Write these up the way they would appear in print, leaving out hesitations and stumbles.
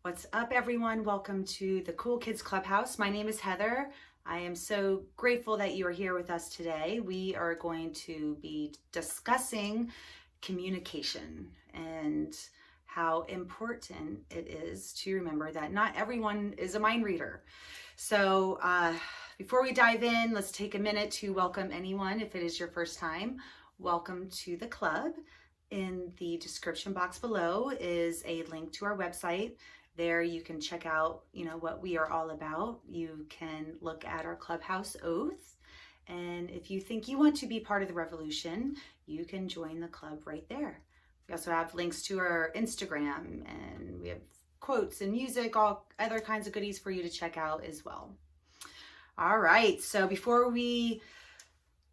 What's up, everyone? Welcome to the Cool Kids Clubhouse. My name is Heather. I am so grateful that you are here with us today. We are going to be discussing communication and how important it is to remember that not everyone is a mind reader. So before we dive in, let's take a minute to welcome anyone. If it is your first time, welcome to the club. In the description box below is a link to our website. There you can check out, what we are all about. You can look at our clubhouse oath. And if you think you want to be part of the revolution, you can join the club right there. We also have links to our Instagram, and we have quotes and music, all other kinds of goodies for you to check out as well. All right, so before we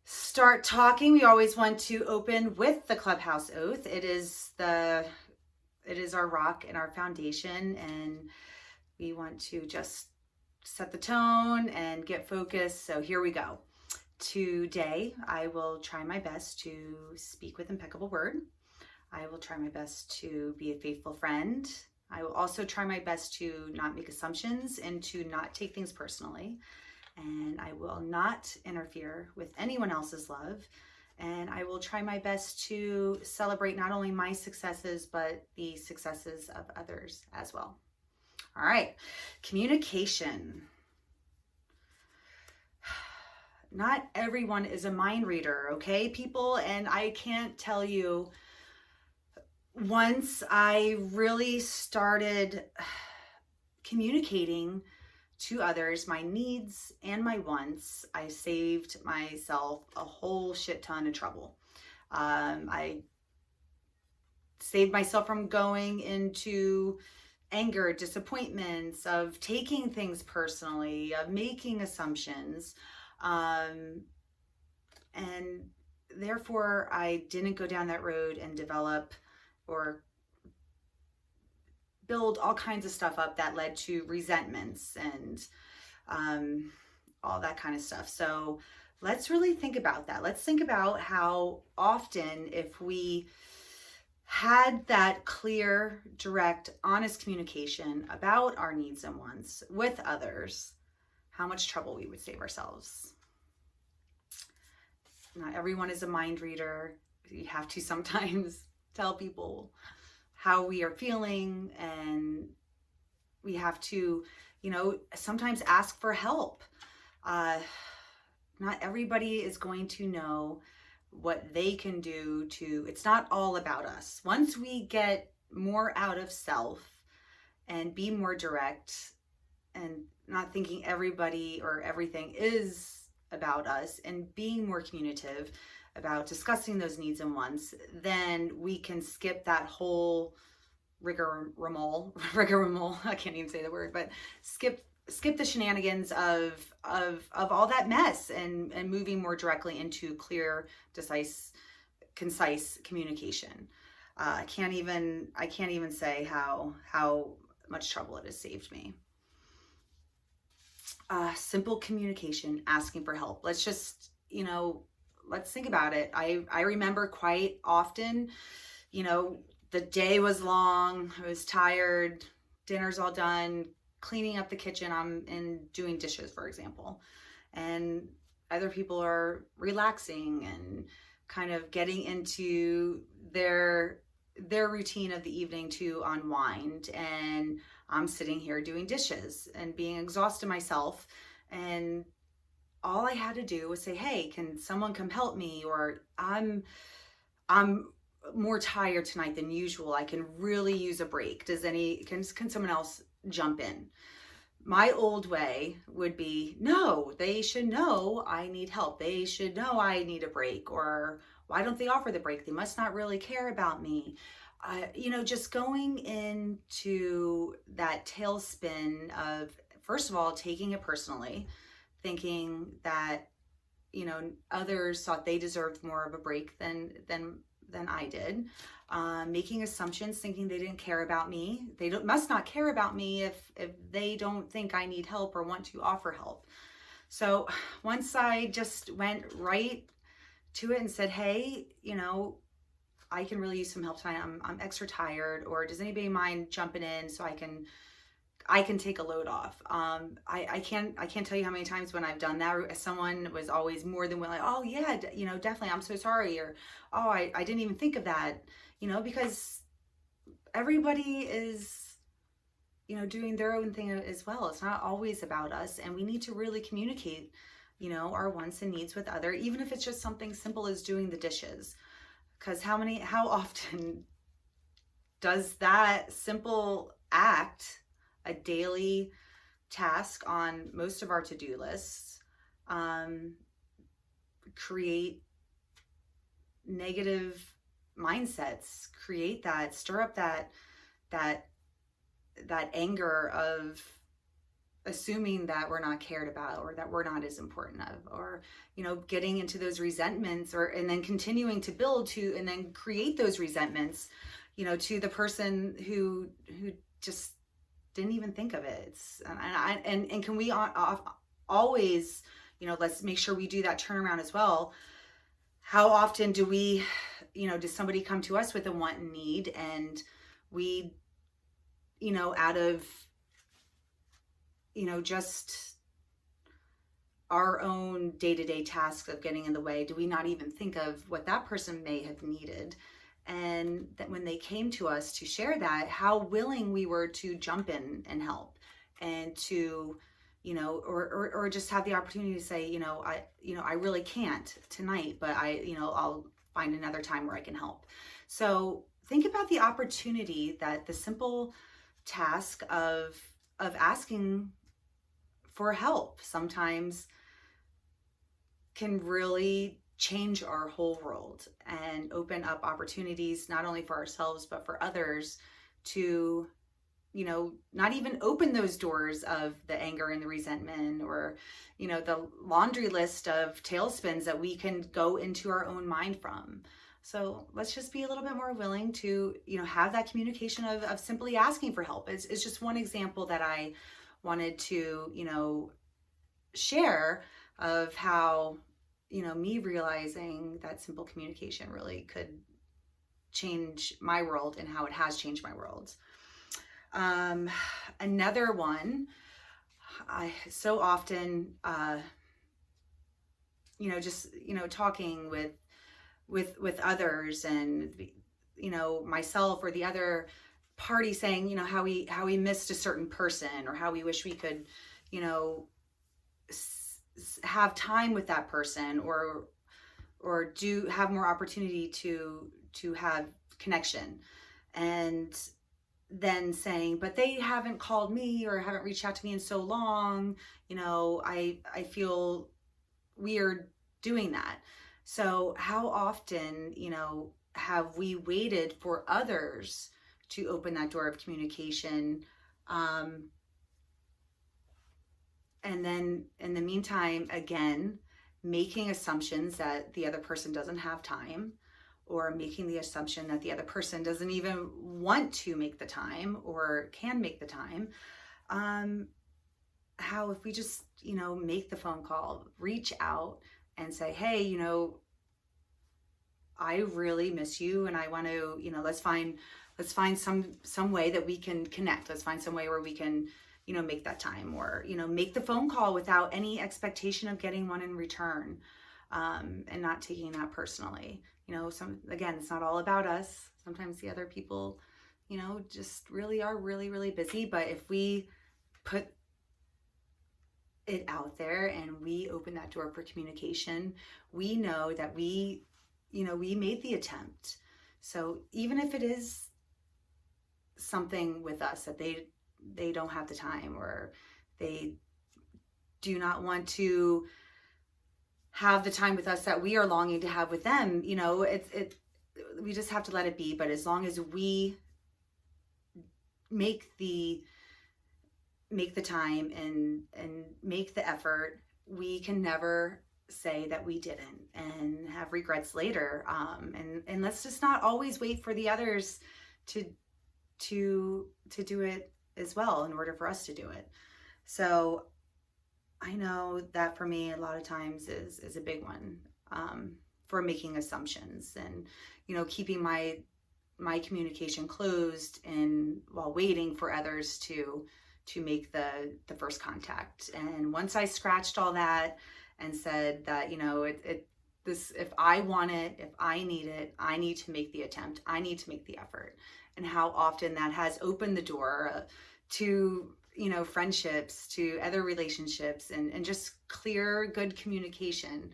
start talking, we always want to open with the clubhouse oath. It is our rock and our foundation, and we want to just set the tone and get focused. So here we go. Today, I will try my best to speak with impeccable word. I will try my best to be a faithful friend. I will also try my best to not make assumptions and to not take things personally. And I will not interfere with anyone else's love. And I will try my best to celebrate not only my successes, but the successes of others as well. All right, communication. Not everyone is a mind reader, okay, people? And I can't tell you, once I really started communicating to others my needs and my wants, I saved myself a whole shit ton of trouble. I saved myself from going into anger, disappointments, of taking things personally, of making assumptions. And therefore, I didn't go down that road and develop or build all kinds of stuff up that led to resentments and all that kind of stuff. So let's really think about that. Let's think about how often, if we had that clear, direct, honest communication about our needs and wants with others, how much trouble we would save ourselves. Not everyone is a mind reader. You have to sometimes tell people how we are feeling, and we have to, sometimes ask for help. Not everybody is going to know what they can do it's not all about us. Once we get more out of self and be more direct and not thinking everybody or everything is about us, and being more communicative about discussing those needs and wants, then we can skip that whole rigmarole. I can't even say the word, but skip the shenanigans of all that mess and moving more directly into clear, concise communication. I can't even say how much trouble it has saved me. Simple communication, asking for help. Let's just, let's think about it. I remember quite often, the day was long, I was tired, dinner's all done, cleaning up the kitchen, and doing dishes, for example. And other people are relaxing and kind of getting into their routine of the evening to unwind. And I'm sitting here doing dishes and being exhausted myself. And all I had to do was say, hey, can someone come help me? Or I'm more tired tonight than usual. I can really use a break. Can someone else jump in? My old way would be, no, they should know I need help. They should know I need a break. Or why don't they offer the break? They must not really care about me. Just going into that tailspin of, first of all, taking it personally, thinking that, others thought they deserved more of a break than I did, making assumptions, thinking they didn't care about me. They must not care about me if they don't think I need help or want to offer help. So once I just went right to it and said, hey, I can really use some help tonight. I'm extra tired, or does anybody mind jumping in so I can I can take a load off. I can't tell you how many times when I've done that, someone was always more than willing. Oh yeah, definitely. I'm so sorry. Or, oh, I didn't even think of that. Because everybody is, doing their own thing as well. It's not always about us, and we need to really communicate, our wants and needs with other, even if it's just something simple as doing the dishes. Because how often does that simple act, a daily task on most of our to-do lists, create negative mindsets, stir up that anger of assuming that we're not cared about, or that we're not as important of, or getting into those resentments, and then continuing to build to, and then create those resentments, to the person who just didn't even think of it. And can we always, let's make sure we do that turnaround as well. How often do we, does somebody come to us with a want and need, and we, out of, just our own day-to-day tasks of getting in the way, do we not even think of what that person may have needed? And that when they came to us to share that, how willing we were to jump in and help, and to, or just have the opportunity to say, I really can't tonight, but I'll find another time where I can help. So think about the opportunity that the simple task of asking for help sometimes can really change our whole world, and open up opportunities not only for ourselves but for others to, not even open those doors of the anger and the resentment, or the laundry list of tailspins that we can go into our own mind from. So let's just be a little bit more willing to, have that communication of simply asking for help. It's just one example that I wanted to, share of how, me realizing that simple communication really could change my world, and how it has changed my world. Another one, I so often, just, talking with others, and, myself or the other party saying, how we missed a certain person, or how we wish we could, have time with that person, or do have more opportunity to have connection, and then saying, but they haven't called me or haven't reached out to me in so long, I feel weird doing that. So how often, have we waited for others to open that door of communication, and then in the meantime, again, making assumptions that the other person doesn't have time, or making the assumption that the other person doesn't even want to make the time or can make the time. How if we just, make the phone call, reach out and say, hey, I really miss you, and I want to, let's find some way that we can connect. Let's find some way where we can, make that time, or, make the phone call without any expectation of getting one in return, and not taking that personally. Again, it's not all about us. Sometimes the other people, just really are really, really busy. But if we put it out there and we open that door for communication, we know that we made the attempt. So even if it is something with us that they don't have the time, or they do not want to have the time with us that we are longing to have with them, we just have to let it be. But as long as we make the time and make the effort, we can never say that we didn't and have regrets later. And let's just not always wait for the others to do it as well in order for us to do it. So I know that for me, a lot of times is a big one, for making assumptions, and, keeping my communication closed, and while waiting for others to to make the first contact. And once I scratched all that and said that, this, if I want it, if I need to make the attempt, I need to make the effort. And how often that has opened the door to, friendships, to other relationships, and just clear, good communication.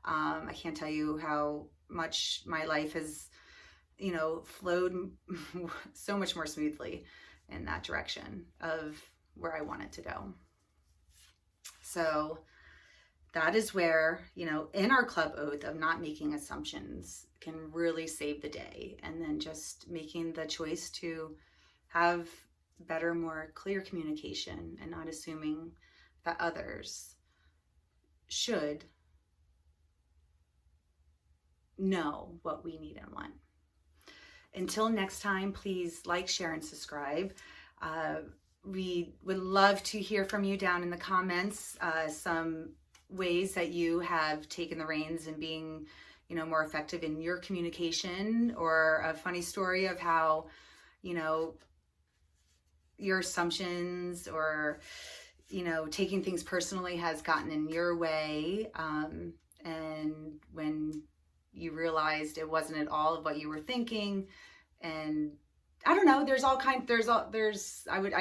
I can't tell you how much my life has, flowed so much more smoothly in that direction of where I want it to go. So that is where, in our club oath of not making assumptions can really save the day. And then just making the choice to have better, more clear communication and not assuming that others should know what we need and want. Until next time, please like, share, and subscribe. We would love to hear from you down in the comments, some ways that you have taken the reins and being, more effective in your communication, or a funny story of how, your assumptions or, taking things personally has gotten in your way. And when you realized it wasn't at all of what you were thinking. And I don't know, I would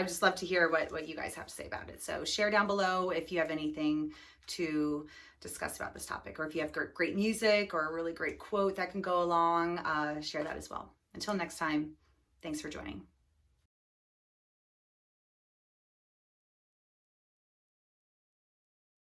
just love to hear what you guys have to say about it. So share down below if you have anything to discuss about this topic, or if you have great music or a really great quote that can go along, share that as well. Until next time, thanks for joining.